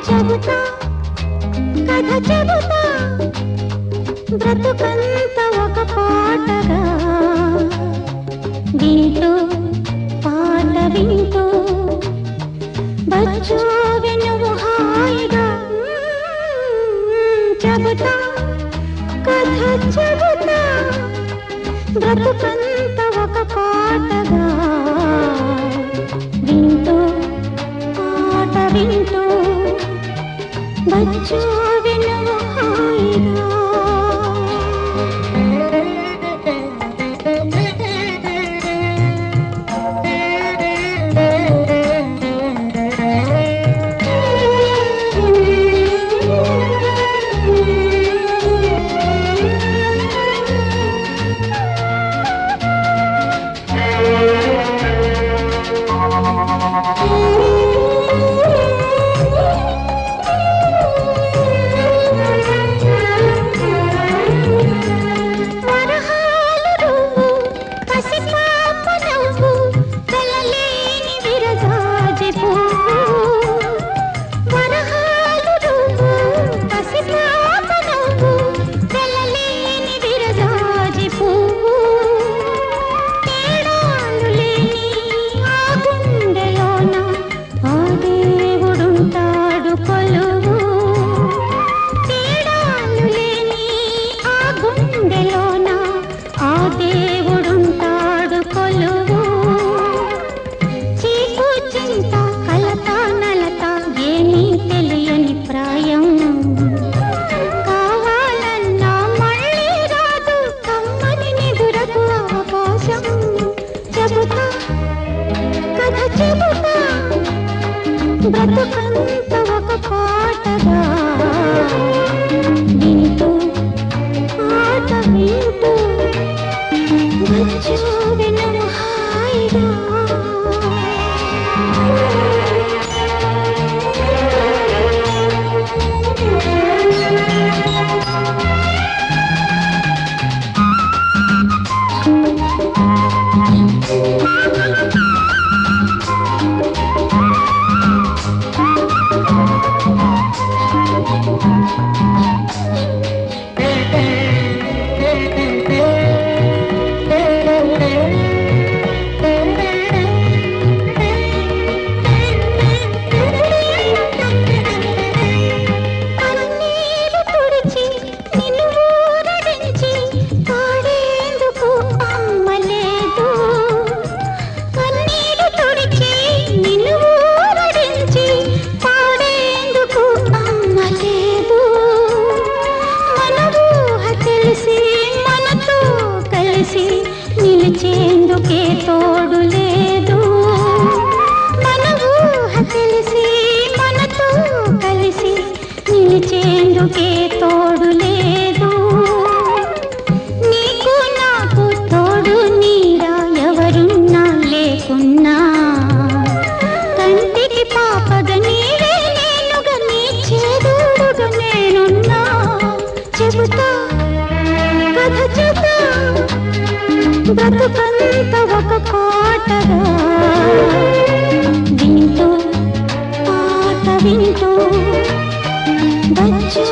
చెబుతా కథ చెబుతా బ్రతుకంత ఒక పాటగా వింటూ పాట వింటూ బచ్చో వినువు హాయిగా చెబుతా కథ చెబుతా బ్రతుకంత ఒక పాటగా వింటూ పాట వింటూ బచ్చో వినువు హాయిగా. బ్రతుకంత ఒక పాటగా వింటూ పాట వింటూ బచ్చో వినువు హాయిగా. నిలిచేందుకే తోడు లేదు మన ఊహ తెలిసి మనతో కలిసి నిలిచేందుకే తోడు లేదు. నీకు నాకు తోడు నీడా ఎవరున్నా లేకున్నా కంటికి పాపగా నీవే నేనుగా నీ చేదోడుగా నేనున్నా. చెబుతా కథ చెబుతా బ్రతుకంత ఒక పాటగా వింటూ పాట వింటూ బచ్చో